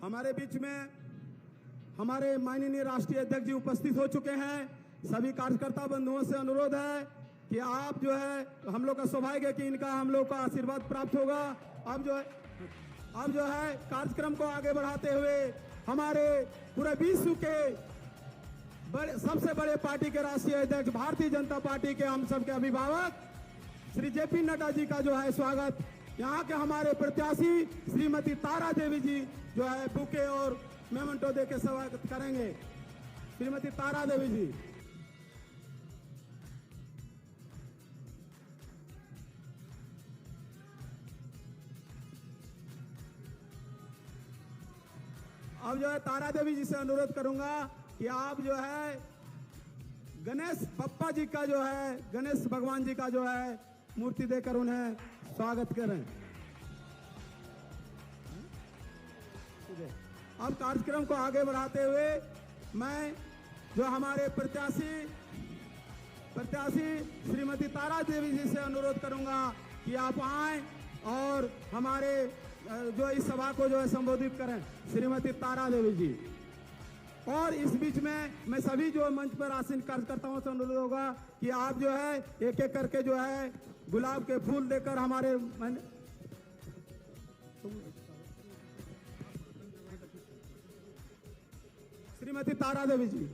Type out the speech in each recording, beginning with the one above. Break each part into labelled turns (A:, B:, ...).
A: हमारे बीच में हमारे माननीय राष्ट्रीय अध्यक्ष जी उपस्थित हो चुके हैं। सभी कार्यकर्ता बंधुओं से अनुरोध है कि आप जो है, हम लोग का सौभाग्य है कि इनका हम लोग का आशीर्वाद प्राप्त होगा। अब जो है कार्यक्रम को आगे बढ़ाते हुए हमारे पूरे विश्व के सबसे बड़े पार्टी के राष्ट्रीय अध्यक्ष भारतीय जनता पार्टी के हम सबके अभिभावक श्री जेपी नड्डा जी का जो है स्वागत यहाँ के हमारे प्रत्याशी श्रीमती तारा देवी जी जो है बुके और मेमेंटो दे के स्वागत करेंगे। श्रीमती तारा देवी जी। अब जो है तारा देवी जी से अनुरोध करूंगा कि आप जो है गणेश बप्पा जी का जो है, गणेश भगवान जी का जो है मूर्ति देकर उन्हें स्वागत करें। अब कार्यक्रम को आगे बढ़ाते हुए मैं जो हमारे प्रत्याशी श्रीमती तारा देवी जी से अनुरोध करूंगा कि आप आएं और हमारे जो इस सभा को जो है संबोधित करें। श्रीमती तारा देवी जी। और इस बीच में मैं सभी जो मंच पर आसीन कार्यकर्ताओं से अनुरोध होगा कि आप जो है एक एक करके जो है गुलाब के फूल देकर हमारे श्रीमती तारा देवी जी।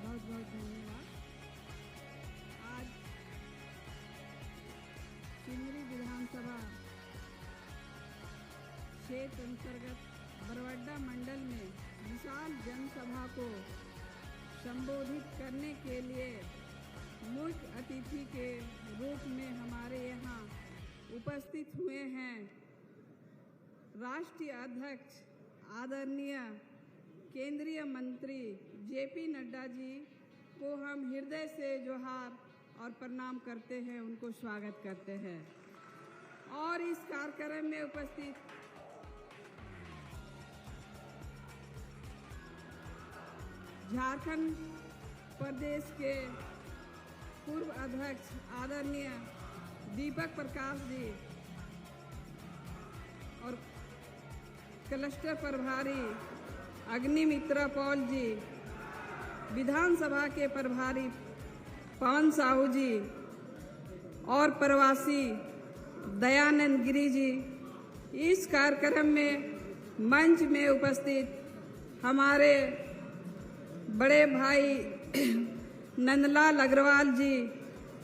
B: बहुत बहुत धन्यवाद। आज सिंदरी विधानसभा क्षेत्र अंतर्गत बरवड्डा मंडल में विशाल जनसभा को संबोधित करने के लिए मुख्य अतिथि के रूप में हमारे यहाँ उपस्थित हुए हैं राष्ट्रीय अध्यक्ष आदरणीय केंद्रीय मंत्री जेपी नड्डा जी को हम हृदय से जोहार और प्रणाम करते हैं, उनको स्वागत करते हैं। और इस कार्यक्रम में उपस्थित झारखंड प्रदेश के पूर्व अध्यक्ष आदरणीय दीपक प्रकाश जी और क्लस्टर प्रभारी अग्निमित्रा पॉल जी, विधानसभा के प्रभारी पवन साहू जी और प्रवासी दयानंद गिरी जी, इस कार्यक्रम में मंच में उपस्थित हमारे बड़े भाई नंदलाल अग्रवाल जी,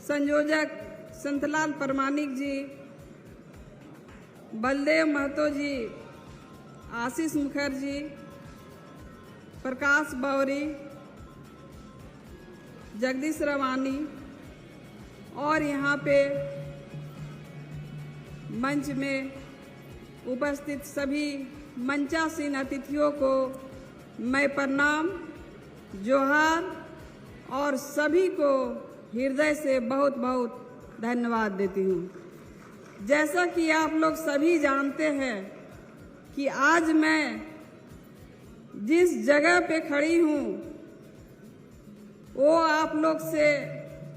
B: संयोजक संतलाल परमानिक जी, बलदेव महतो जी, आशीष मुखर्जी, प्रकाश बौरी, जगदीश रवानी और यहाँ पे मंच में उपस्थित सभी मंचासीन अतिथियों को मैं प्रणाम, जोहार और सभी को हृदय से बहुत बहुत धन्यवाद देती हूँ। जैसा कि आप लोग सभी जानते हैं कि आज मैं जिस जगह पे खड़ी हूँ वो आप लोग से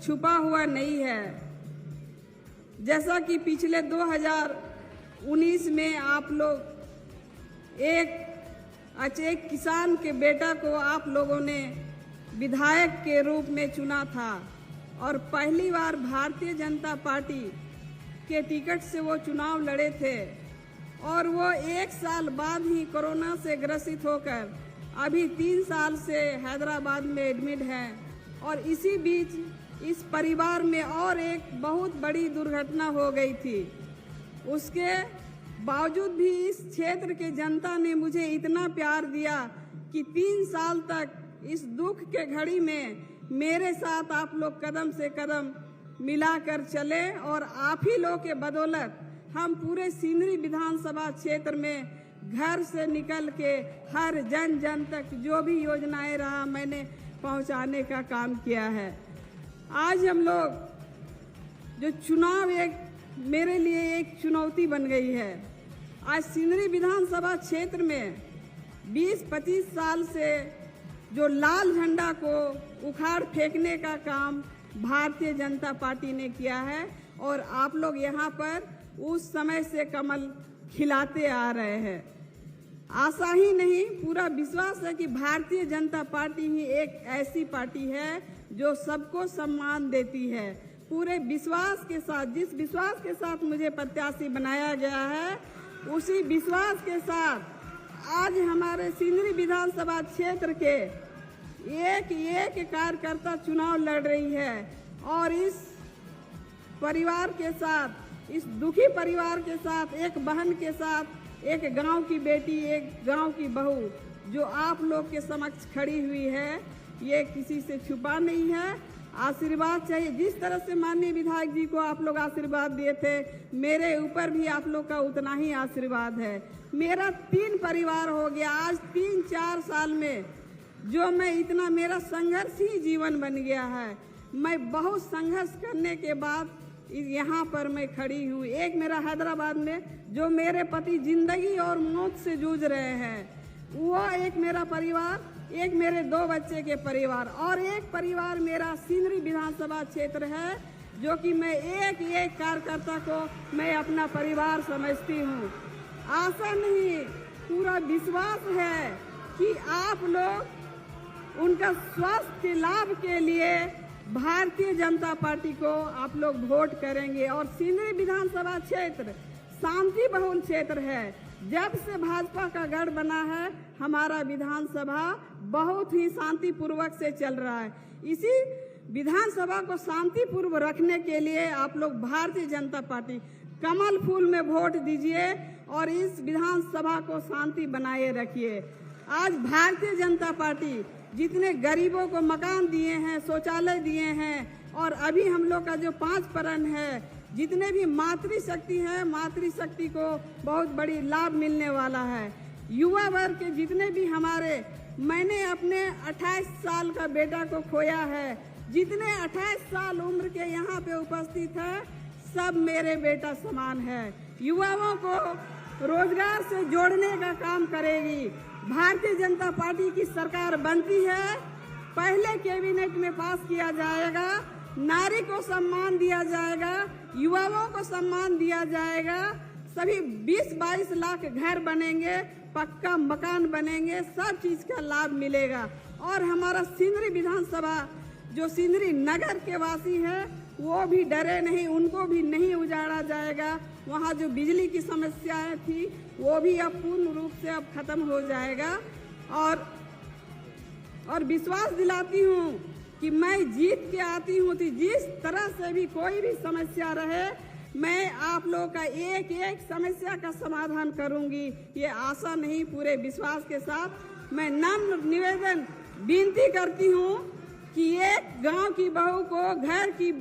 B: छुपा हुआ नहीं है। जैसा कि पिछले 2019 में आप लोग एक किसान के बेटा को आप लोगों ने विधायक के रूप में चुना था और पहली बार भारतीय जनता पार्टी के टिकट से वो चुनाव लड़े थे और वो 1 साल बाद ही कोरोना से ग्रसित होकर अभी 3 साल से हैदराबाद में एडमिट हैं। और इसी बीच इस परिवार में और एक बहुत बड़ी दुर्घटना हो गई थी। उसके बावजूद भी इस क्षेत्र के जनता ने मुझे इतना प्यार दिया कि 3 साल तक इस दुख के घड़ी में मेरे साथ आप लोग कदम से कदम मिलाकर चले और आप ही लोग के बदौलत हम पूरे सिंदरी विधानसभा क्षेत्र में घर से निकल के हर जन जन तक जो भी योजनाएं रहा मैंने पहुंचाने का काम किया है। आज हम लोग जो चुनाव एक मेरे लिए एक चुनौती बन गई है आज सिंदरी विधानसभा क्षेत्र में 20-25 साल से जो लाल झंडा को उखाड़ फेंकने का काम भारतीय जनता पार्टी ने किया है और आप लोग यहाँ पर उस समय से कमल खिलाते आ रहे हैं। आशा ही नहीं, पूरा विश्वास है कि भारतीय जनता पार्टी ही एक ऐसी पार्टी है जो सबको सम्मान देती है। पूरे विश्वास के साथ, जिस विश्वास के साथ मुझे प्रत्याशी बनाया गया है, उसी विश्वास के साथ आज हमारे सिंदरी विधानसभा क्षेत्र के एक कार्यकर्ता चुनाव लड़ रही है और इस परिवार के साथ, इस दुखी परिवार के साथ, एक बहन के साथ, एक गांव की बेटी, एक गांव की बहू जो आप लोग के समक्ष खड़ी हुई है, ये किसी से छुपा नहीं है। आशीर्वाद चाहिए। जिस तरह से माननीय विधायक जी को आप लोग आशीर्वाद दिए थे, मेरे ऊपर भी आप लोग का उतना ही आशीर्वाद है। मेरा 3 परिवार हो गया आज 3-4 साल में, जो मैं इतना, मेरा संघर्ष ही जीवन बन गया है। मैं बहुत संघर्ष करने के बाद यहाँ पर मैं खड़ी हूँ। एक मेरा हैदराबाद में जो मेरे पति जिंदगी और मौत से जूझ रहे हैं, वो एक मेरा परिवार, एक मेरे 2 बच्चे के परिवार और एक परिवार मेरा सिंदरी विधानसभा क्षेत्र है, जो कि मैं एक कार्यकर्ता को मैं अपना परिवार समझती हूँ। आशा नहीं, पूरा विश्वास है कि आप लोग उनका स्वास्थ्य के लाभ के लिए भारतीय जनता पार्टी को आप लोग वोट करेंगे। और सिंदरी विधानसभा क्षेत्र शांति बहुल क्षेत्र है। जब से भाजपा का गढ़ बना है, हमारा विधानसभा बहुत ही शांतिपूर्वक से चल रहा है। इसी विधानसभा को शांतिपूर्व रखने के लिए आप लोग भारतीय जनता पार्टी कमल फूल में वोट दीजिए और इस विधानसभा को शांति बनाए रखिए। आज भारतीय जनता पार्टी जितने गरीबों को मकान दिए हैं, शौचालय दिए हैं और अभी हम लोग का जो 5 परण है, जितने भी मातृशक्ति है, मातृशक्ति को बहुत बड़ी लाभ मिलने वाला है। युवा वर्ग के जितने भी हमारे, मैंने अपने 28 साल का बेटा को खोया है। जितने 28 साल उम्र के यहाँ पे उपस्थित है, सब मेरे बेटा समान है। युवाओं को रोजगार से जोड़ने का काम करेगी। भारतीय जनता पार्टी की सरकार बनती है, पहले कैबिनेट में पास किया जाएगा, नारी को सम्मान दिया जाएगा, युवाओं को सम्मान दिया जाएगा, सभी 20-22 लाख घर बनेंगे, पक्का मकान बनेंगे, सब चीज का लाभ मिलेगा। और हमारा सिंदरी विधानसभा जो सिंदरी नगर के वासी है, वो भी डरे नहीं, उनको भी नहीं उजाड़ा जाएगा। वहाँ जो बिजली की समस्याएं थी, वो भी अब पूर्ण रूप से अब खत्म हो जाएगा। और विश्वास दिलाती हूँ कि मैं जीत के आती हूँ, तो जिस तरह से भी कोई भी समस्या रहे, मैं आप लोगों का एक समस्या का समाधान करूंगी। ये आशा नहीं, पूरे विश्वास के साथ मैं नम्र निवेदन विनती करती हूँ कि एक गांव की बहू को, घर की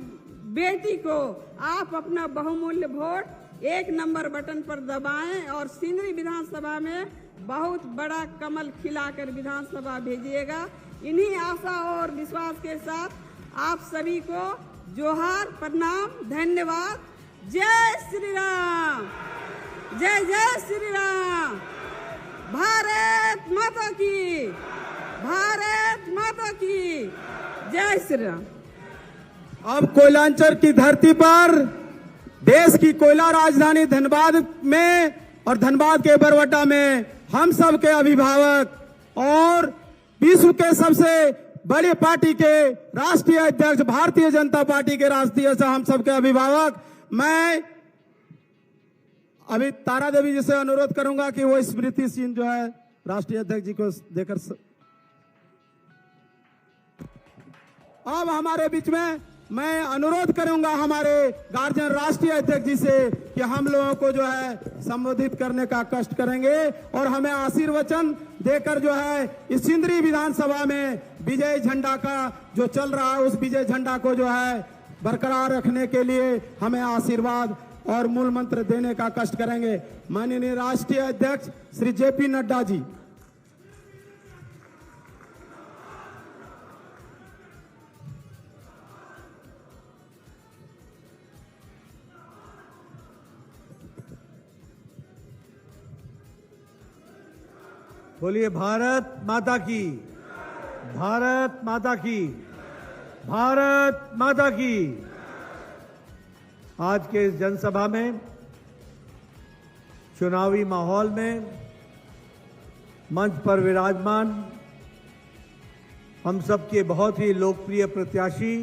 B: बेटी को आप अपना बहुमूल्य वोट 1 नंबर बटन पर दबाएं और सिंदरी विधानसभा में बहुत बड़ा कमल खिलाकर विधानसभा भेजिएगा। इन्हीं आशा और विश्वास के साथ आप सभी को जोहार, प्रणाम, धन्यवाद। जय श्री राम, जय जय श्री राम। भारत माता की, भारत माता की जय श्री राम।
A: अब कोयलांचल की धरती पर देश की कोयला राजधानी धनबाद में और धनबाद के बरवटा में हम सब के अभिभावक और विश्व के सबसे बड़ी पार्टी के राष्ट्रीय अध्यक्ष, भारतीय जनता पार्टी के राष्ट्रीय हम सब के अभिभावक, मैं अभी तारा देवी जी से अनुरोध करूंगा कि वो स्मृति चिन्ह जो है राष्ट्रीय अध्यक्ष जी को देकर। अब हमारे बीच में मैं अनुरोध करूंगा हमारे गार्जियन राष्ट्रीय अध्यक्ष जी से कि हम लोगों को जो है संबोधित करने का कष्ट करेंगे और हमें आशीर्वचन देकर जो है इस सिंदरी विधानसभा में विजय झंडा का जो चल रहा है, उस विजय झंडा को जो है बरकरार रखने के लिए हमें आशीर्वाद और मूल मंत्र देने का कष्ट करेंगे। माननीय राष्ट्रीय अध्यक्ष श्री JP नड्डा जी।
C: बोलिए भारत माता की, भारत माता की, भारत माता की। आज के इस जनसभा में चुनावी माहौल में मंच पर विराजमान हम सबके बहुत ही लोकप्रिय प्रत्याशी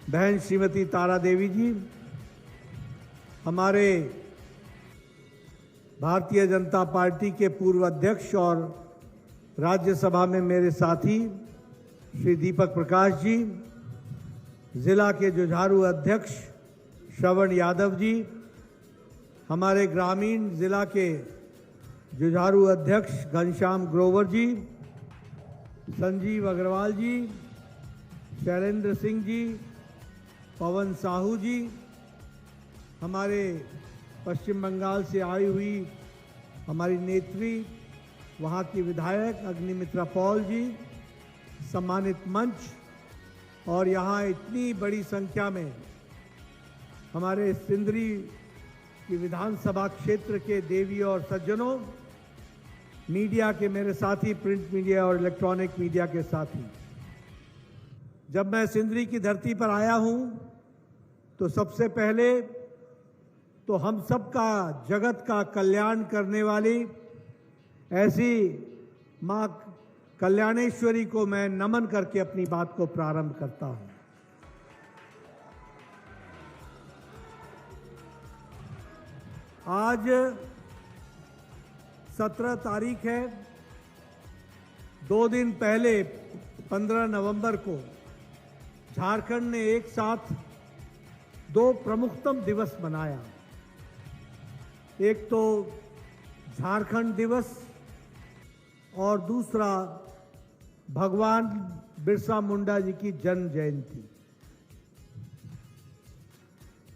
C: बहन श्रीमती तारा देवी जी, हमारे भारतीय जनता पार्टी के पूर्व अध्यक्ष और राज्यसभा में मेरे साथी श्री दीपक प्रकाश जी, जिला के जुझारू अध्यक्ष श्रवण यादव जी, हमारे ग्रामीण जिला के जुझारू अध्यक्ष घनश्याम ग्रोवर जी, संजीव अग्रवाल जी, शैलेंद्र सिंह जी, पवन साहू जी, हमारे पश्चिम बंगाल से आई हुई हमारी नेत्री वहाँ की विधायक अग्निमित्रा पॉल जी, सम्मानित मंच और यहाँ इतनी बड़ी संख्या में हमारे सिंदरी की विधानसभा क्षेत्र के देवी और सज्जनों, मीडिया के मेरे साथी, प्रिंट मीडिया और इलेक्ट्रॉनिक मीडिया के साथी, जब मैं सिंदरी की धरती पर आया हूं तो सबसे पहले तो हम सबका जगत का कल्याण करने वाली ऐसी मां कल्याणेश्वरी को मैं नमन करके अपनी बात को प्रारंभ करता हूं। आज 17 तारीख है। 2 दिन पहले 15 नवंबर को झारखंड ने एक साथ 2 प्रमुखतम दिवस मनाया। एक तो झारखंड दिवस और दूसरा भगवान बिरसा मुंडा जी की जन्म जयंती।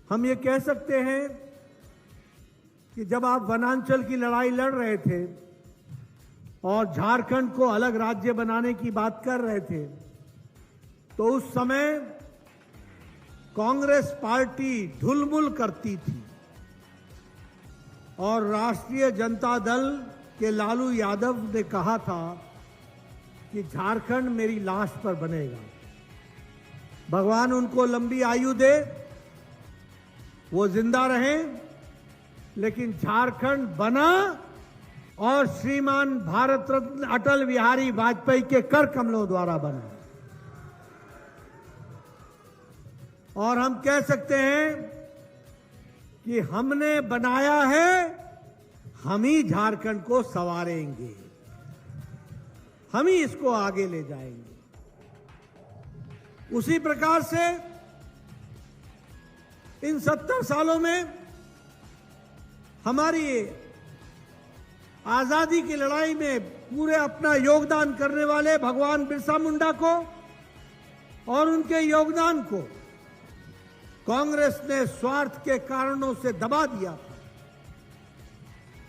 C: हम ये कह सकते हैं कि जब आप वनांचल की लड़ाई लड़ रहे थे और झारखंड को अलग राज्य बनाने की बात कर रहे थे, तो उस समय कांग्रेस पार्टी ढुलमुल करती थी और राष्ट्रीय जनता दल के लालू यादव ने कहा था कि झारखंड मेरी लाश पर बनेगा। भगवान उनको लंबी आयु दे, वो जिंदा रहें, लेकिन झारखंड बना और श्रीमान भारत रत्न अटल बिहारी वाजपेयी के कर कमलों द्वारा बना। और हम कह सकते हैं कि हमने बनाया है, हम ही झारखंड को संवारेंगे, हम ही इसको आगे ले जाएंगे। उसी प्रकार से इन 70 सालों में हमारी आजादी की लड़ाई में पूरे अपना योगदान करने वाले भगवान बिरसा मुंडा को और उनके योगदान को कांग्रेस ने स्वार्थ के कारणों से दबा दिया था।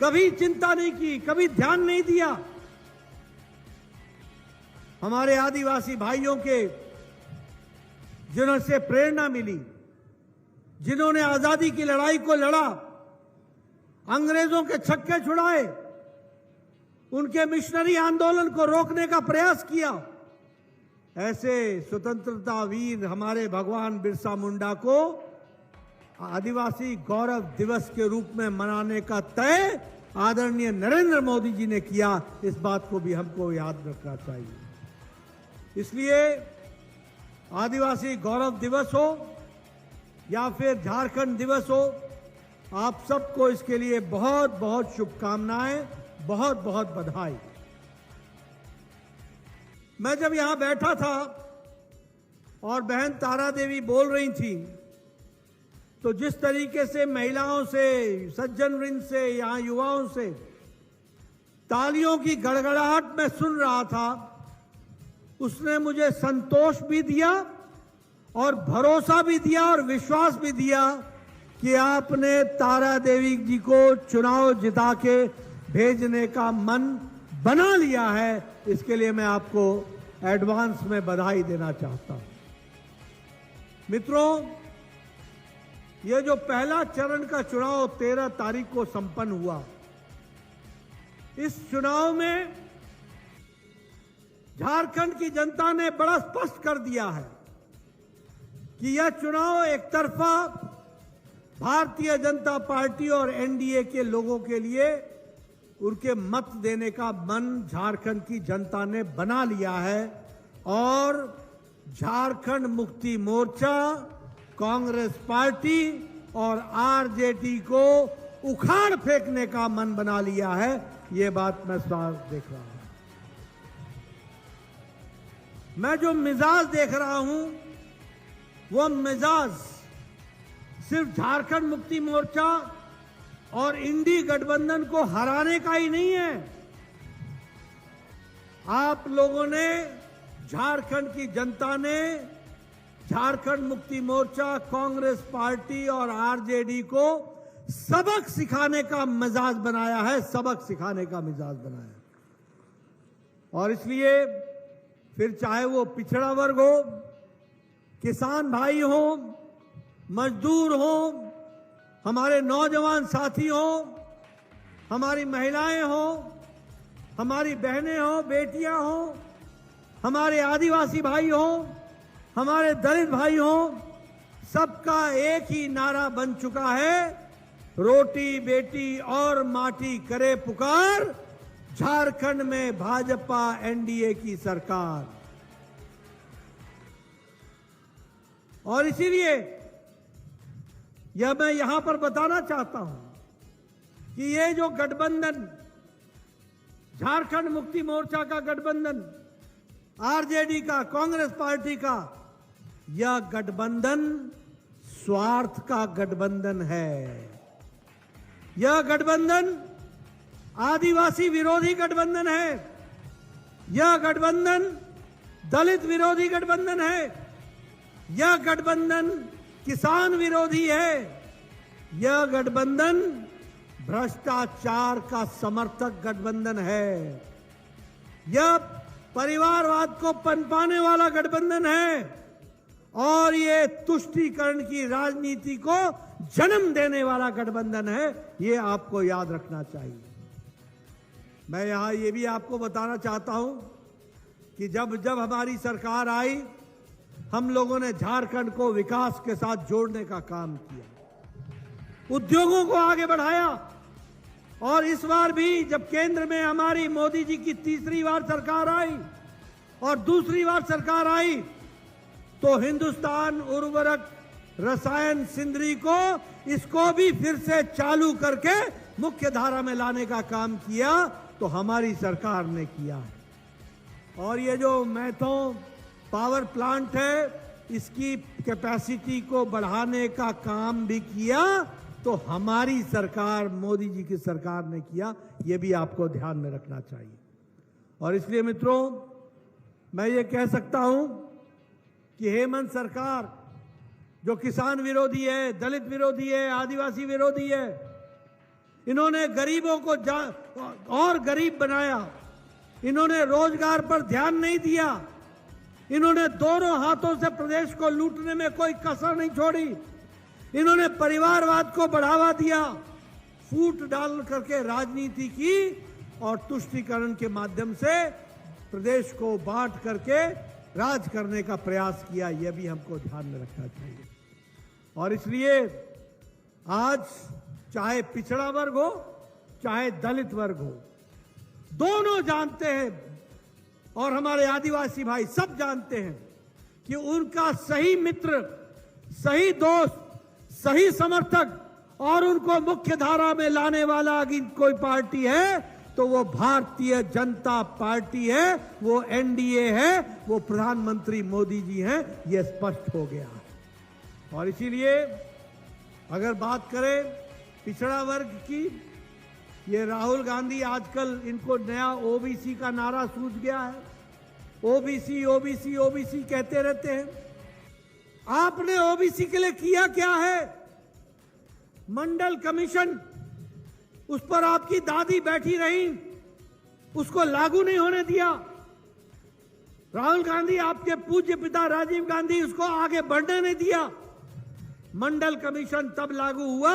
C: कभी चिंता नहीं की, कभी ध्यान नहीं दिया। हमारे आदिवासी भाइयों के जिनसे प्रेरणा मिली, जिन्होंने आजादी की लड़ाई को लड़ा, अंग्रेजों के छक्के छुड़ाए, उनके मिशनरी आंदोलन को रोकने का प्रयास किया, ऐसे स्वतंत्रता वीर हमारे भगवान बिरसा मुंडा को आदिवासी गौरव दिवस के रूप में मनाने का तय आदरणीय नरेंद्र मोदी जी ने किया। इस बात को भी हमको याद रखना चाहिए। इसलिए आदिवासी गौरव दिवस हो या फिर झारखंड दिवस हो, आप सबको इसके लिए बहुत बहुत शुभकामनाएं, बहुत बहुत बधाई। मैं जब यहां बैठा था और बहन तारा देवी बोल रही थी, तो जिस तरीके से महिलाओं से, सज्जन वृंद से, यहां युवाओं से तालियों की गड़गड़ाहट में सुन रहा था, उसने मुझे संतोष भी दिया और भरोसा भी दिया और विश्वास भी दिया कि आपने तारा देवी जी को चुनाव जिता के भेजने का मन बना लिया है। इसके लिए मैं आपको एडवांस में बधाई देना चाहता हूं। मित्रों, ये जो पहला चरण का चुनाव 13 तारीख को संपन्न हुआ, इस चुनाव में झारखंड की जनता ने बड़ा स्पष्ट कर दिया है कि यह चुनाव एक तरफा भारतीय जनता पार्टी और एनडीए के लोगों के लिए उनके मत देने का मन झारखंड की जनता ने बना लिया है और झारखंड मुक्ति मोर्चा, कांग्रेस पार्टी और आरजेडी को उखाड़ फेंकने का मन बना लिया है। ये बात मैं साफ देख रहा हूं। मैं जो मिजाज देख रहा हूं वो मिजाज सिर्फ झारखंड मुक्ति मोर्चा और इंडी गठबंधन को हराने का ही नहीं है। आप लोगों ने, झारखंड की जनता ने झारखंड मुक्ति मोर्चा, कांग्रेस पार्टी और आरजेडी को सबक सिखाने का मिजाज बनाया है, सबक सिखाने का मिजाज बनाया है। और इसलिए फिर चाहे वो पिछड़ा वर्ग हो, किसान भाई हो, मजदूर हो, हमारे नौजवान साथी हो, हमारी महिलाएं हो, हमारी बहनें हो, बेटियां हो, हमारे आदिवासी भाई हो, हमारे दलित भाई हो, सबका एक ही नारा बन चुका है, रोटी बेटी और माटी करे पुकार, झारखंड में भाजपा एनडीए की सरकार। और इसीलिए यह मैं यहां पर बताना चाहता हूं कि ये जो गठबंधन, झारखंड मुक्ति मोर्चा का गठबंधन, आरजेडी का, कांग्रेस पार्टी का, यह गठबंधन स्वार्थ का गठबंधन है। यह गठबंधन आदिवासी विरोधी गठबंधन है। यह गठबंधन दलित विरोधी गठबंधन है। यह गठबंधन किसान विरोधी है। यह गठबंधन भ्रष्टाचार का समर्थक गठबंधन है। यह परिवारवाद को पनपाने वाला गठबंधन है और ये तुष्टीकरण की राजनीति को जन्म देने वाला गठबंधन है। ये आपको याद रखना चाहिए। मैं यहां ये भी आपको बताना चाहता हूं कि जब जब हमारी सरकार आई, हम लोगों ने झारखंड को विकास के साथ जोड़ने का काम किया, उद्योगों को आगे बढ़ाया। और इस बार भी जब केंद्र में हमारी मोदी जी की तीसरी बार सरकार आई और दूसरी बार सरकार आई, तो हिंदुस्तान उर्वरक रसायन सिंदरी को, इसको भी फिर से चालू करके मुख्य धारा में लाने का काम किया, तो हमारी सरकार ने किया है। और ये जो मैथों पावर प्लांट है, इसकी कैपेसिटी को बढ़ाने का काम भी किया, तो हमारी सरकार, मोदी जी की सरकार ने किया। ये भी आपको ध्यान में रखना चाहिए। और इसलिए मित्रों, मैं ये कह सकता हूं कि हेमंत सरकार जो किसान विरोधी है, दलित विरोधी है, आदिवासी विरोधी है, इन्होंने गरीबों को और गरीब बनाया। इन्होंने रोजगार पर ध्यान नहीं दिया। इन्होंने दोनों हाथों से प्रदेश को लूटने में कोई कसर नहीं छोड़ी। इन्होंने परिवारवाद को बढ़ावा दिया, फूट डाल करके राजनीति की और तुष्टीकरण के माध्यम से प्रदेश को बांट करके राज करने का प्रयास किया। यह भी हमको ध्यान में रखना चाहिए। और इसलिए आज चाहे पिछड़ा वर्ग हो, चाहे दलित वर्ग हो, दोनों जानते हैं और हमारे आदिवासी भाई सब जानते हैं कि उनका सही मित्र, सही दोस्त, सही समर्थक और उनको मुख्य धारा में लाने वाला अगर कोई पार्टी है तो वो भारतीय जनता पार्टी है, वो एनडीए है, वो प्रधानमंत्री मोदी जी हैं। ये स्पष्ट हो गया है। और इसीलिए अगर बात करें पिछड़ा वर्ग की, ये राहुल गांधी आजकल इनको नया ओबीसी का नारा सूझ गया है। ओबीसी ओबीसी ओबीसी कहते रहते हैं। आपने ओबीसी के लिए किया क्या है? मंडल कमीशन, उस पर आपकी दादी बैठी रही, उसको लागू नहीं होने दिया। राहुल गांधी, आपके पूज्य पिता राजीव गांधी, उसको आगे बढ़ने नहीं दिया। मंडल कमीशन तब लागू हुआ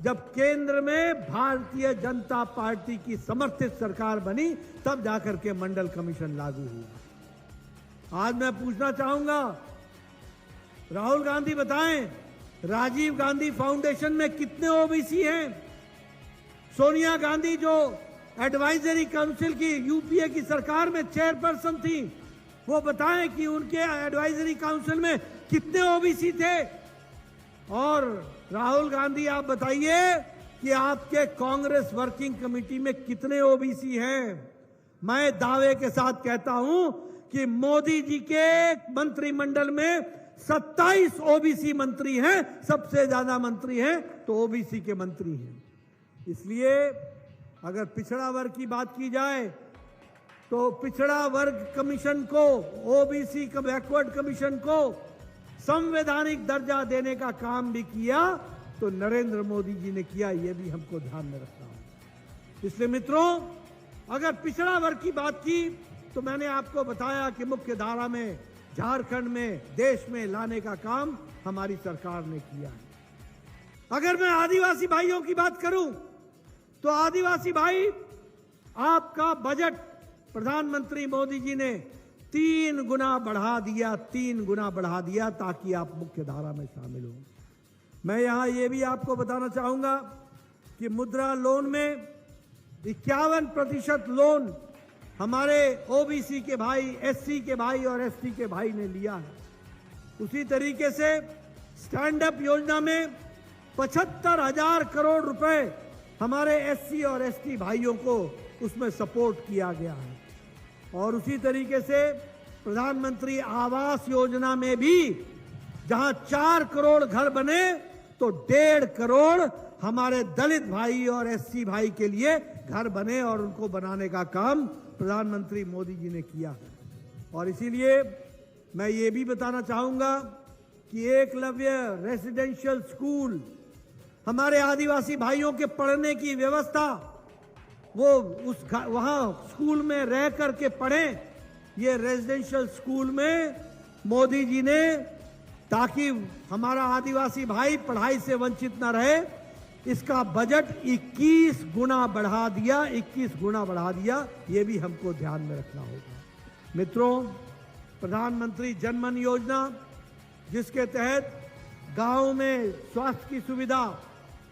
C: जब केंद्र में भारतीय जनता पार्टी की समर्थित सरकार बनी, तब जाकर के मंडल कमीशन लागू हुआ। आज मैं पूछना चाहूंगा, राहुल गांधी बताएं, राजीव गांधी फाउंडेशन में कितने ओबीसी हैं? सोनिया गांधी जो एडवाइजरी काउंसिल की यूपीए की सरकार में चेयरपर्सन थी, वो बताएं कि उनके एडवाइजरी काउंसिल में कितने ओबीसी थे। और राहुल गांधी आप बताइए कि आपके कांग्रेस वर्किंग कमेटी में कितने ओबीसी हैं। मैं दावे के साथ कहता हूं कि मोदी जी के मंत्रिमंडल में 27 ओबीसी मंत्री हैं, सबसे ज्यादा मंत्री हैं तो ओबीसी के मंत्री हैं। इसलिए अगर पिछड़ा वर्ग की बात की जाए तो पिछड़ा वर्ग कमीशन को, ओबीसी का बैकवर्ड कमीशन को संवैधानिक दर्जा देने का काम भी किया तो नरेंद्र मोदी जी ने किया, यह भी हमको ध्यान में रखना होगा। इसलिए मित्रों, अगर पिछड़ा वर्ग की बात की तो मैंने आपको बताया कि मुख्य धारा में झारखंड में, देश में लाने का काम हमारी सरकार ने किया है। अगर मैं आदिवासी भाइयों की बात करूं तो आदिवासी भाई, आपका बजट प्रधानमंत्री मोदी जी ने 3 गुना बढ़ा दिया ताकि आप मुख्य धारा में शामिल हो। मैं यहां यह भी आपको बताना चाहूंगा कि मुद्रा लोन में 51% लोन हमारे ओबीसी के भाई, एससी के भाई और एसटी के भाई ने लिया है। उसी तरीके से स्टैंड अप योजना में 75,000 करोड़ रुपए हमारे एससी और एसटी भाइयों को उसमें सपोर्ट किया गया है। और उसी तरीके से प्रधानमंत्री आवास योजना में भी जहां 4 करोड़ घर बने तो 1.5 करोड़ हमारे दलित भाई और एससी भाई के लिए घर बने और उनको बनाने का काम प्रधानमंत्री मोदी जी ने किया है। और इसीलिए मैं ये भी बताना चाहूंगा कि एकलव्य रेसिडेंशियल स्कूल, हमारे आदिवासी भाइयों के पढ़ने की व्यवस्था, वो वहां स्कूल में रह करके पढ़ें, ये रेजिडेंशियल स्कूल में मोदी जी ने, ताकि हमारा आदिवासी भाई पढ़ाई से वंचित ना रहे, इसका बजट 21 गुना बढ़ा दिया। ये भी हमको ध्यान में रखना होगा। मित्रों, प्रधानमंत्री जनमन योजना, जिसके तहत गांव में स्वास्थ्य की सुविधा,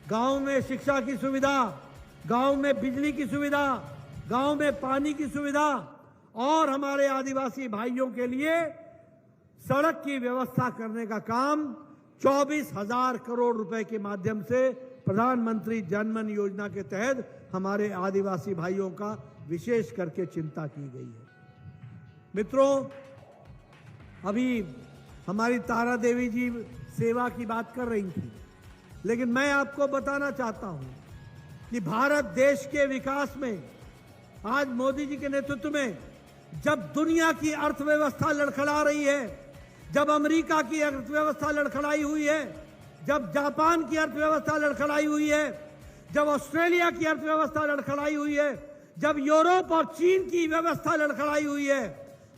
C: गांव में शिक्षा की सुविधा, गांव में बिजली की सुविधा, गांव में पानी की सुविधा और हमारे आदिवासी भाइयों के लिए सड़क की व्यवस्था करने का काम 24,000 करोड़ रुपए के माध्यम से प्रधानमंत्री जनमन योजना के तहत हमारे आदिवासी भाइयों का विशेष करके चिंता की गई है। मित्रों, अभी हमारी तारा देवी जी सेवा की बात कर रही थी, लेकिन मैं आपको बताना चाहता हूं कि भारत देश के विकास में आज मोदी जी के नेतृत्व में जब दुनिया की अर्थव्यवस्था लड़खड़ा रही है, जब अमेरिका की अर्थव्यवस्था लड़खड़ाई हुई है, जब जापान की अर्थव्यवस्था लड़खड़ाई हुई है, जब ऑस्ट्रेलिया की अर्थव्यवस्था लड़खड़ाई हुई है, जब यूरोप और चीन की व्यवस्था लड़खड़ाई हुई है,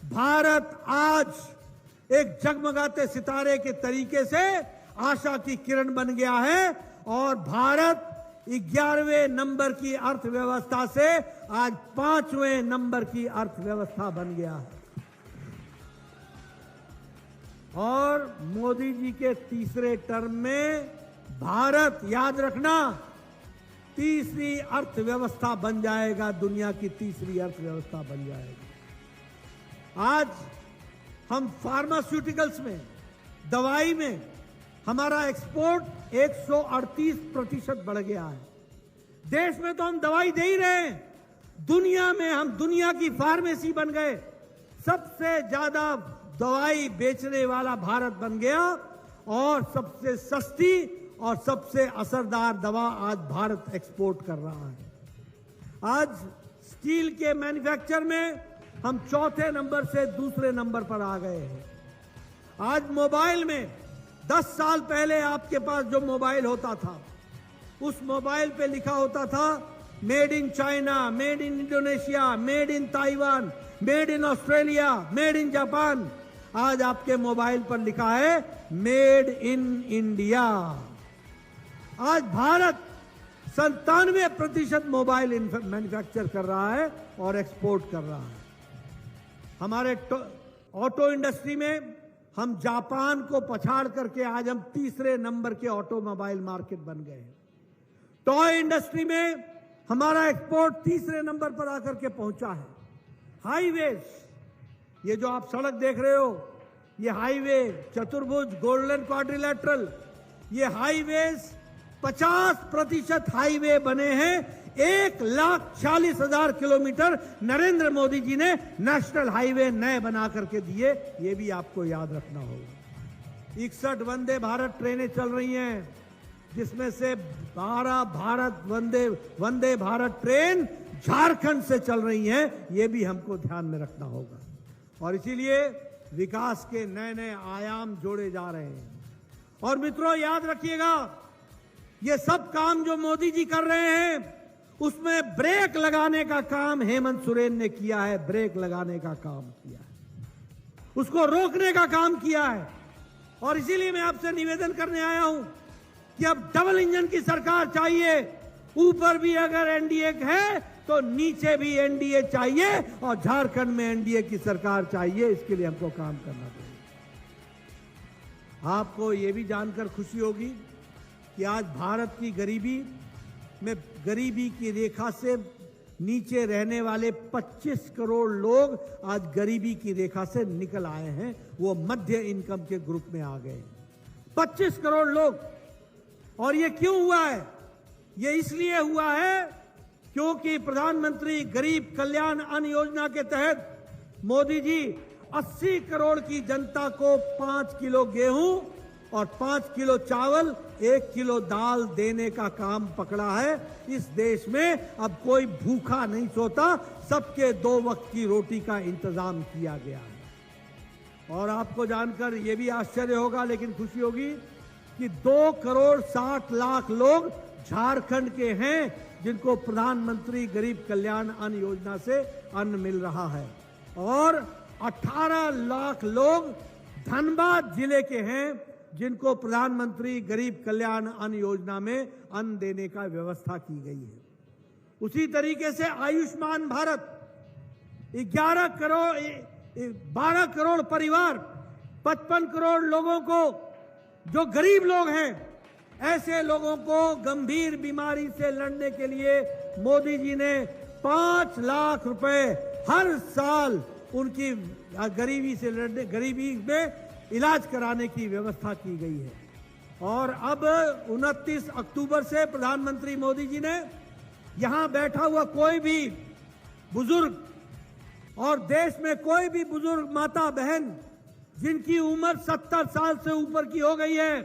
C: भारत आज एक जगमगाते सितारे के तरीके से आशा की किरण बन गया है और भारत 11वें नंबर की अर्थव्यवस्था से आज 5वें नंबर की अर्थव्यवस्था बन गया है। और मोदी जी के तीसरे टर्म में भारत, याद रखना, तीसरी अर्थव्यवस्था बन जाएगा, दुनिया की तीसरी अर्थव्यवस्था बन जाएगा। आज हम फार्मास्यूटिकल्स में, दवाई में हमारा एक्सपोर्ट 138% बढ़ गया है। देश में तो हम दवाई दे ही रहे हैं, दुनिया में हम दुनिया की फार्मेसी बन गए, सबसे ज्यादा दवाई बेचने वाला भारत बन गया और सबसे सस्ती और सबसे असरदार दवा आज भारत एक्सपोर्ट कर रहा है। आज स्टील के मैन्युफैक्चर में हम चौथे नंबर से दूसरे नंबर पर आ गए हैं। आज मोबाइल में 10 साल पहले आपके पास जो मोबाइल होता था, उस मोबाइल पे लिखा होता था made in China, made in Indonesia, made in Taiwan, made in Australia, made in Japan. आज आपके मोबाइल पर लिखा है मेड इन इंडिया। आज भारत 97% मोबाइल मैन्युफैक्चर कर रहा है और एक्सपोर्ट कर रहा है। हमारे ऑटो इंडस्ट्री में हम जापान को पछाड़ करके आज हम तीसरे नंबर के ऑटोमोबाइल मार्केट बन गए हैं। टॉय इंडस्ट्री में हमारा एक्सपोर्ट तीसरे नंबर पर आकर के पहुंचा है। हाईवेज, ये जो आप सड़क देख रहे हो, ये हाईवे चतुर्भुज गोल्डन क्वाड्रिलेटरल, ये हाईवेज 50% हाईवे बने हैं। 1,40,000 किलोमीटर नरेंद्र मोदी जी ने नेशनल हाईवे नए बना करके दिए, ये भी आपको याद रखना होगा। 61 वंदे भारत ट्रेनें चल रही हैं, जिसमें से 12 वंदे भारत ट्रेन झारखंड से चल रही हैं, ये भी हमको ध्यान में रखना होगा। और इसीलिए विकास के नए नए आयाम जोड़े जा रहे हैं। और मित्रों, याद रखिएगा, ये सब काम जो मोदी जी कर रहे हैं, उसमें ब्रेक लगाने का काम हेमंत सोरेन ने किया है। ब्रेक लगाने का काम किया है, उसको रोकने का काम किया है। और इसीलिए मैं आपसे निवेदन करने आया हूं कि अब डबल इंजन की सरकार चाहिए। ऊपर भी अगर एनडीए है तो नीचे भी एनडीए चाहिए, और झारखंड में एनडीए की सरकार चाहिए। इसके लिए हमको काम करना पड़ेगा। आपको यह भी जानकर खुशी होगी कि आज भारत की गरीबी की रेखा से नीचे रहने वाले 25 करोड़ लोग आज गरीबी की रेखा से निकल आए हैं। वो मध्य इनकम के ग्रुप में आ गए 25 करोड़ लोग। और ये क्यों हुआ है? ये इसलिए हुआ है क्योंकि प्रधानमंत्री गरीब कल्याण अन्न योजना के तहत मोदी जी 80 करोड़ की जनता को 5 किलो गेहूं और 5 किलो चावल, 1 किलो दाल देने का काम पकड़ा है। इस देश में अब कोई भूखा नहीं सोता, सबके 2 वक्त की रोटी का इंतजाम किया गया है। और आपको जानकर यह भी आश्चर्य होगा, लेकिन खुशी होगी कि 2 करोड़ 60 लाख लोग झारखंड के हैं जिनको प्रधानमंत्री गरीब कल्याण अन्न योजना से अन्न मिल रहा है। और 18 लाख लोग धनबाद जिले के हैं जिनको प्रधानमंत्री गरीब कल्याण अन्न योजना में अन्न देने का व्यवस्था की गई है। उसी तरीके से आयुष्मान भारत 12 करोड़ परिवार, 55 करोड़ लोगों को, जो गरीब लोग हैं, ऐसे लोगों को गंभीर बीमारी से लड़ने के लिए मोदी जी ने 5 लाख रुपए हर साल उनकी गरीबी में इलाज कराने की व्यवस्था की गई है। और अब 29 अक्टूबर से प्रधानमंत्री मोदी जी ने यहां बैठा हुआ कोई भी बुजुर्ग और देश में कोई भी बुजुर्ग माता बहन जिनकी उम्र 70 साल से ऊपर की हो गई है,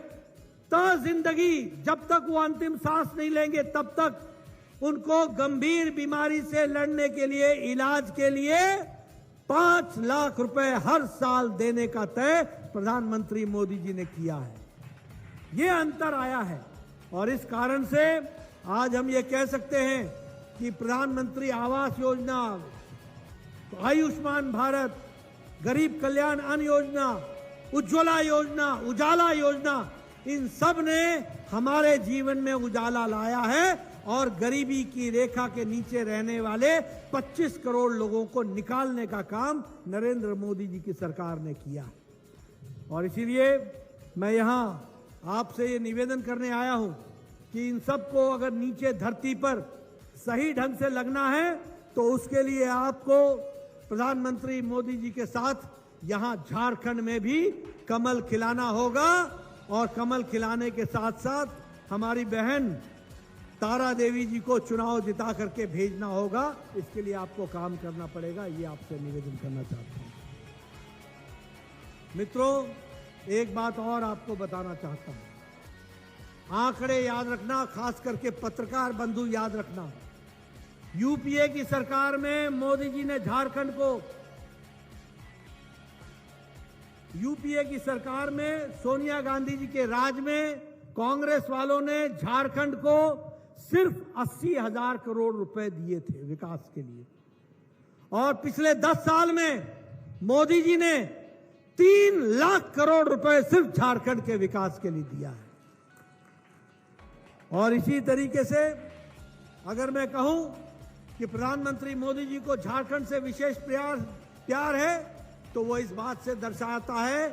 C: तो जिंदगी जब तक वो अंतिम सांस नहीं लेंगे तब तक उनको गंभीर बीमारी से लड़ने के लिए, इलाज के लिए 5 लाख रुपए हर साल देने का तय प्रधानमंत्री मोदी जी ने किया है। ये अंतर आया है। और इस कारण से आज हम ये कह सकते हैं कि प्रधानमंत्री आवास योजना, आयुष्मान भारत, गरीब कल्याण अन्न योजना, उज्ज्वला योजना, उजाला योजना, इन सब ने हमारे जीवन में उजाला लाया है और गरीबी की रेखा के नीचे रहने वाले 25 करोड़ लोगों को निकालने का काम नरेंद्र मोदी जी की सरकार ने किया। और इसीलिए मैं यहां आपसे ये निवेदन करने आया हूं कि इन सबको अगर नीचे धरती पर सही ढंग से लगना है तो उसके लिए आपको प्रधानमंत्री मोदी जी के साथ यहां झारखंड में भी कमल खिलाना होगा। और कमल खिलाने के साथ साथ हमारी बहन तारा देवी जी को चुनाव जिता करके भेजना होगा। इसके लिए आपको काम करना पड़ेगा, ये आपसे निवेदन करना चाहता हूं। मित्रों, एक बात और आपको बताना चाहता हूं। आंकड़े याद रखना, खास करके पत्रकार बंधु याद रखना। यूपीए की सरकार में मोदी जी ने झारखंड को, यूपीए की सरकार में सोनिया गांधी जी के राज में कांग्रेस वालों ने झारखंड को सिर्फ 80,000 करोड़ रुपए दिए थे विकास के लिए। और पिछले 10 साल में मोदी जी ने 3 लाख करोड़ रुपए सिर्फ झारखंड के विकास के लिए दिया है। और इसी तरीके से अगर मैं कहूं कि प्रधानमंत्री मोदी जी को झारखंड से विशेष प्यार है तो वो इस बात से दर्शाता है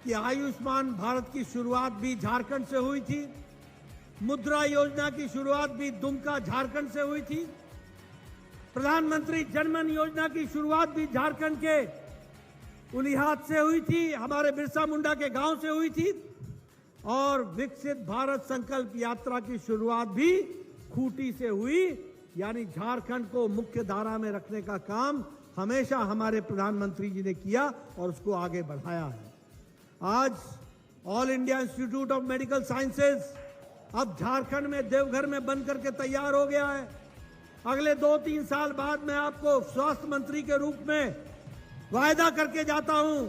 C: कि आयुष्मान भारत की शुरुआत भी झारखंड से हुई थी, मुद्रा योजना की शुरुआत भी दुमका झारखंड से हुई थी, प्रधानमंत्री जनधन योजना की शुरुआत भी झारखंड के उलिहात से हुई थी, हमारे बिरसा मुंडा के गांव से हुई थी, और विकसित भारत संकल्प यात्रा की शुरुआत भी खूंटी से हुई। यानी झारखंड को मुख्य धारा में रखने का काम हमेशा हमारे प्रधानमंत्री जी ने किया और उसको आगे बढ़ाया है। आज all India institute of medical sciences अब झारखंड में देवघर में बन करके तैयार हो गया है। अगले 2-3 साल बाद मैं आपको स्वास्थ्य मंत्री के रूप में वायदा करके जाता हूं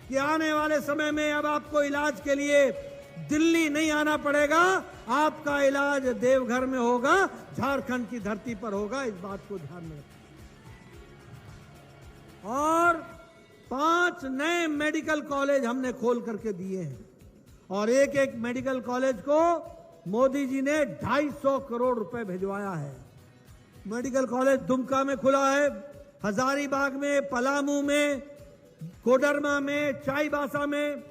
C: कि आने वाले समय में अब आपको इलाज के लिए दिल्ली नहीं आना पड़ेगा, आपका इलाज देवघर में होगा, झारखंड की धरती पर होगा। इस बात को ध्यान में रखें। और 5 नए मेडिकल कॉलेज हमने खोल करके दिए हैं और एक मेडिकल कॉलेज को मोदी जी ने 250 करोड़ रुपए भिजवाया है। मेडिकल कॉलेज दुमका में खुला है, हजारीबाग में, पलामू में, कोडरमा में, चाईबासा में,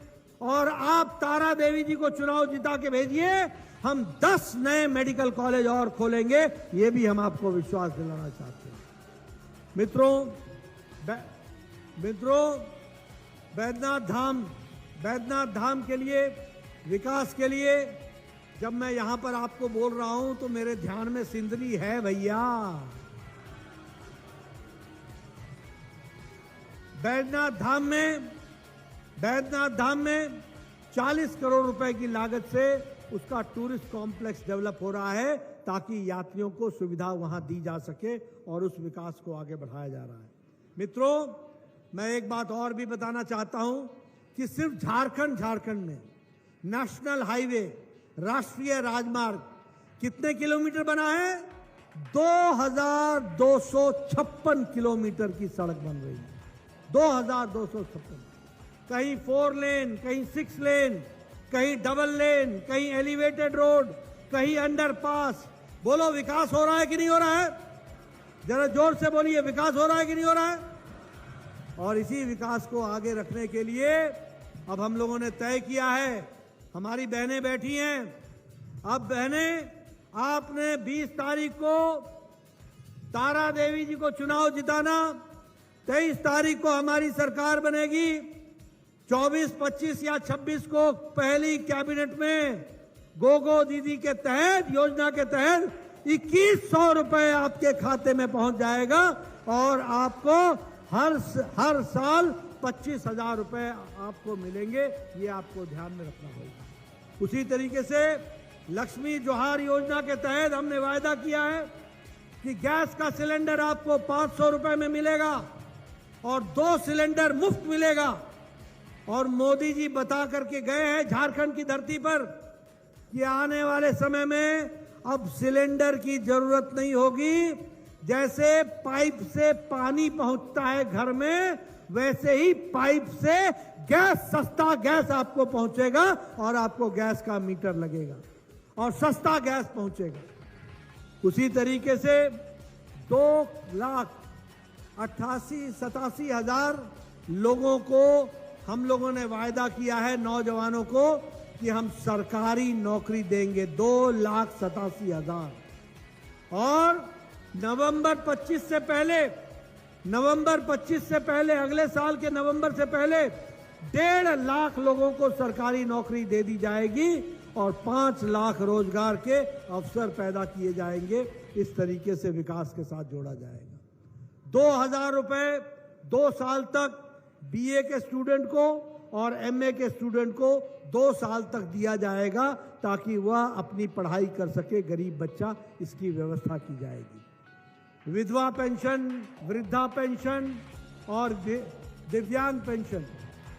C: और आप तारा देवी जी को चुनाव जिता के भेजिए, हम 10 नए मेडिकल कॉलेज और खोलेंगे। ये भी हम आपको विश्वास दिलाना चाहते हैं। मित्रों, बैद्यनाथ धाम के लिए, विकास के लिए जब मैं यहां पर आपको बोल रहा हूं तो मेरे ध्यान में सिंदरी है भैया। बैद्यनाथ धाम में 40 करोड़ रुपए की लागत से उसका टूरिस्ट कॉम्प्लेक्स डेवलप हो रहा है ताकि यात्रियों को सुविधा वहां दी जा सके और उस विकास को आगे बढ़ाया जा रहा है। मित्रों, मैं एक बात और भी बताना चाहता हूं कि सिर्फ झारखंड में नेशनल हाईवे, राष्ट्रीय राजमार्ग कितने किलोमीटर बना है? 2256 किलोमीटर की सड़क बन रही है। 2256, कहीं 4 लेन, कहीं 6 लेन, कहीं डबल लेन, कहीं एलिवेटेड रोड, कहीं अंडरपास। बोलो, विकास हो रहा है कि नहीं हो रहा है? जरा जोर से बोलिए, विकास हो रहा है कि नहीं हो रहा है? और इसी विकास को आगे रखने के लिए अब हम लोगों ने तय किया है, हमारी बहनें बैठी हैं, अब बहनें, आपने 20 तारीख को तारा देवी जी को चुनाव जिताना, 23 तारीख को हमारी सरकार बनेगी, 24, 25 या 26 को पहली कैबिनेट में गोगो दीदी के तहत, योजना के तहत 2100 रुपए आपके खाते में पहुंच जाएगा और आपको हर साल 25,000 रुपए आपको मिलेंगे। ये आपको ध्यान में रखना होगा। उसी तरीके से लक्ष्मी जोहार योजना के तहत हमने वायदा किया है कि गैस का सिलेंडर आपको 500 रुपए में मिलेगा और 2 सिलेंडर मुफ्त मिलेगा। और मोदी जी बता करके गए हैं झारखंड की धरती पर कि आने वाले समय में अब सिलेंडर की जरूरत नहीं होगी। जैसे पाइप से पानी पहुंचता है घर में, वैसे ही पाइप से गैस, सस्ता गैस आपको पहुंचेगा और आपको गैस का मीटर लगेगा और सस्ता गैस पहुंचेगा। उसी तरीके से 2,88,87 हजार लोगों को हम लोगों ने वायदा किया है, नौजवानों को, कि हम सरकारी नौकरी देंगे, 2,87,000। और नवंबर 25 से पहले, अगले साल के नवंबर से पहले 1.5 लाख लोगों को सरकारी नौकरी दे दी जाएगी और 5 लाख रोजगार के अवसर पैदा किए जाएंगे। इस तरीके से विकास के साथ जोड़ा जाएगा। 2,000 रुपए 2 साल तक बीए के स्टूडेंट को और एमए के स्टूडेंट को 2 साल तक दिया जाएगा ताकि वह अपनी पढ़ाई कर सके, गरीब बच्चा, इसकी व्यवस्था की जाएगी। विधवा पेंशन, वृद्धा पेंशन और दिव्यांग पेंशन,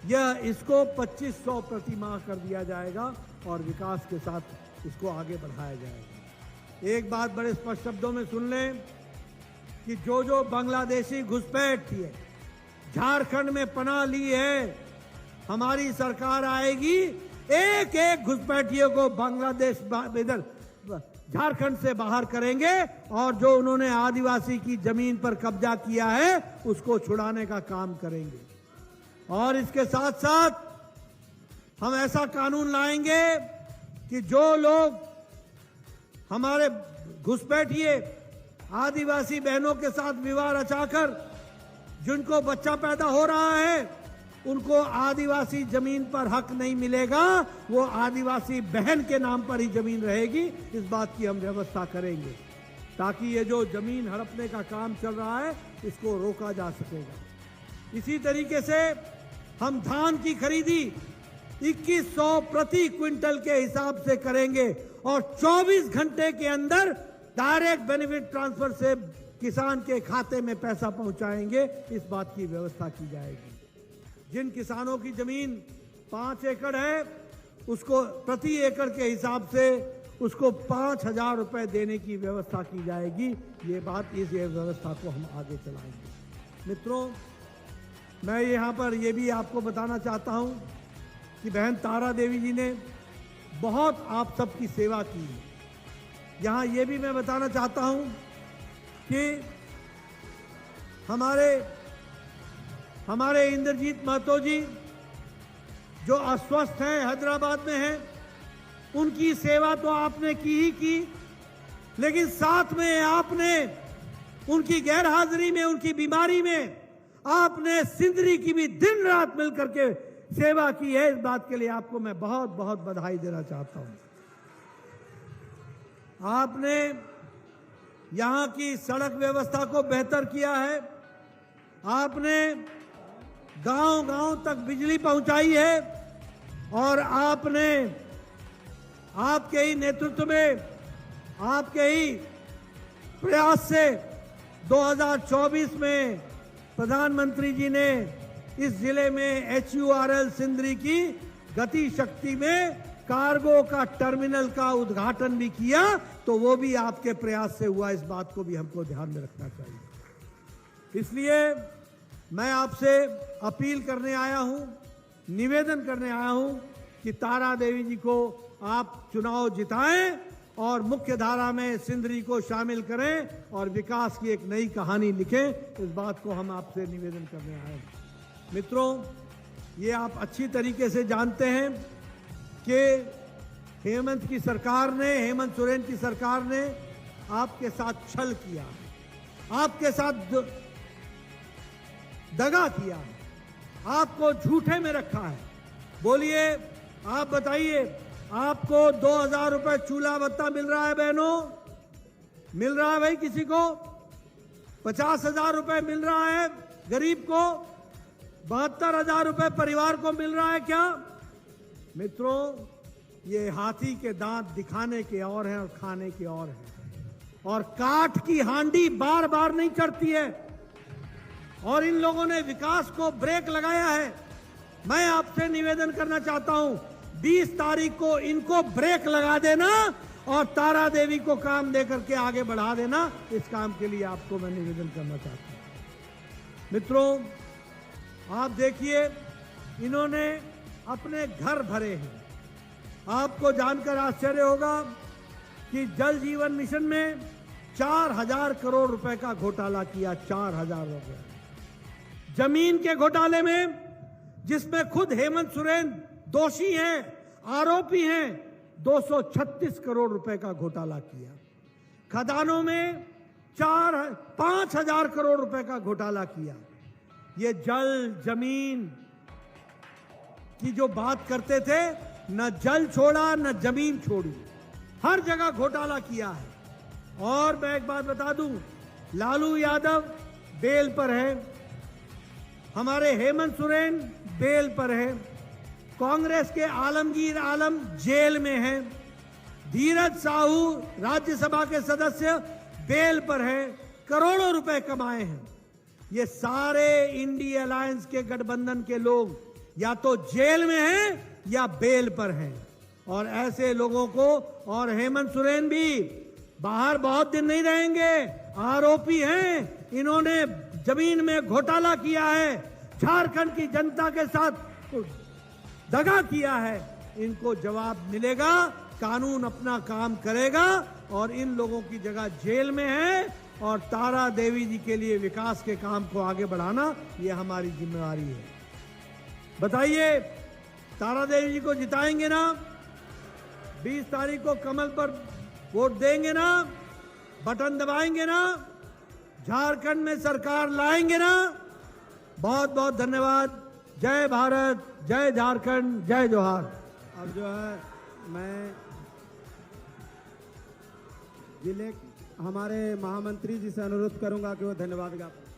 C: यह इसको 2500 प्रति माह कर दिया जाएगा और विकास के साथ इसको आगे बढ़ाया जाएगा। एक बात बड़े स्पष्ट शब्दों में सुन लें कि जो बांग्लादेशी घुसपैठ थी, झारखंड में पनाह ली है, हमारी सरकार आएगी, एक घुसपैठियों को बांग्लादेश इधर झारखंड से बाहर करेंगे और जो उन्होंने आदिवासी की जमीन पर कब्जा किया है उसको छुड़ाने का काम करेंगे। और इसके साथ साथ हम ऐसा कानून लाएंगे कि जो लोग हमारे घुसपैठिए आदिवासी बहनों के साथ विवाह रचाकर जिनको बच्चा पैदा हो रहा है उनको आदिवासी जमीन पर हक नहीं मिलेगा, वो आदिवासी बहन के नाम पर ही जमीन रहेगी। इस बात की हम व्यवस्था करेंगे ताकि ये जो जमीन हड़पने का काम चल रहा है इसको रोका जा सकेगा। इसी तरीके से हम धान की खरीदी 2100 प्रति क्विंटल के हिसाब से करेंगे और 24 घंटे के अंदर डायरेक्ट बेनिफिट ट्रांसफर से किसान के खाते में पैसा पहुंचाएंगे। इस बात की व्यवस्था की जाएगी। जिन किसानों की जमीन 5 एकड़ है उसको प्रति एकड़ के हिसाब से उसको 5,000 रुपए देने की व्यवस्था की जाएगी। ये व्यवस्था को हम आगे चलाएंगे। मित्रों, मैं यहाँ पर ये भी आपको बताना चाहता हूँ कि बहन तारा देवी जी ने बहुत आप सबकी सेवा की है। यहाँ ये भी मैं बताना चाहता हूँ कि हमारे इंद्रजीत महतो जी जो अस्वस्थ हैं, हैदराबाद में हैं, उनकी सेवा तो आपने की ही की, लेकिन साथ में आपने उनकी गैर हाजिरी में, उनकी बीमारी में आपने सिंदरी की भी दिन रात मिलकर के सेवा की है। इस बात के लिए आपको मैं बहुत बहुत बधाई देना चाहता हूं। आपने यहां की सड़क व्यवस्था को बेहतर किया है, आपने गांव-गांव तक बिजली पहुंचाई है और आपने आपके ही नेतृत्व में, आपके ही प्रयास से 2024 में प्रधानमंत्री जी ने इस जिले में HURL सिंदरी की गति शक्ति में कार्गो का टर्मिनल का उद्घाटन भी किया, तो वो भी आपके प्रयास से हुआ। इस बात को भी हमको ध्यान में रखना चाहिए। इसलिए मैं आपसे अपील करने आया हूं, निवेदन करने आया हूं कि तारा देवी जी को आप चुनाव जिताएं और मुख्य धारा में सिंदरी को शामिल करें और विकास की एक नई कहानी लिखें। इस बात को हम आपसे निवेदन करने आए हैं। मित्रों, ये आप अच्छी तरीके से जानते हैं कि हेमंत सोरेन की सरकार ने आपके साथ छल किया, आपके साथ दगा किया, आपको झूठे में रखा है। बोलिए, आप बताइए, आपको 2,000 रुपए चूल्हा भत्ता मिल रहा है बहनों? मिल रहा है भाई किसी को? 50,000 रुपए मिल रहा है गरीब को? 72,000 रुपए परिवार को मिल रहा है क्या? मित्रों, ये हाथी के दांत दिखाने के और हैं और खाने के और हैं। और काठ की हांडी बार बार नहीं चढ़ती है और इन लोगों ने विकास को ब्रेक लगाया है। मैं आपसे निवेदन करना चाहता हूं, 20 तारीख को इनको ब्रेक लगा देना और तारा देवी को काम देकर के आगे बढ़ा देना। इस काम के लिए आपको मैं निवेदन करना चाहता हूं। मित्रों, आप देखिए, इन्होंने अपने घर भरे हैं। आपको जानकर आश्चर्य होगा कि जल जीवन मिशन में 4,000 करोड़ रुपए का घोटाला किया। 4,000 रुपए जमीन के घोटाले में, जिसमें खुद हेमंत सोरेन दोषी हैं, आरोपी हैं। 236 करोड़ रुपए का घोटाला किया। खदानों में 5,000 करोड़ रुपए का घोटाला किया। ये जल जमीन की जो बात करते थे, न जल छोड़ा न जमीन छोड़ी, हर जगह घोटाला किया है। और मैं एक बात बता दूं, लालू यादव बेल पर है, हमारे हेमंत सोरेन बेल पर है, कांग्रेस के आलमगीर आलम जेल में हैं, धीरज साहू राज्यसभा के सदस्य बेल पर हैं, करोड़ों रुपए कमाए हैं। ये सारे इंडी अलायंस के गठबंधन के लोग या तो जेल में हैं या बेल पर हैं। और ऐसे लोगों को, और हेमंत सोरेन भी बाहर बहुत दिन नहीं रहेंगे, आरोपी हैं। इन्होंने जमीन में घोटाला किया है, झारखंड की जनता के साथ दगा किया है। इनको जवाब मिलेगा कानून अपना काम करेगा और इन लोगों की जगह जेल में है और तारा देवी जी के लिए विकास के काम को आगे बढ़ाना ये हमारी जिम्मेवारी है। बताइए, तारा देवी जी को जिताएंगे ना? 20 तारीख को कमल पर वोट देंगे ना? बटन दबाएंगे ना? झारखंड में सरकार लाएंगे ना? बहुत बहुत धन्यवाद। जय भारत, जय झारखंड, जय जोहार।
A: अब जो है मैं जिले हमारे महामंत्री जी से अनुरोध करूंगा कि वो धन्यवाद ज्ञापन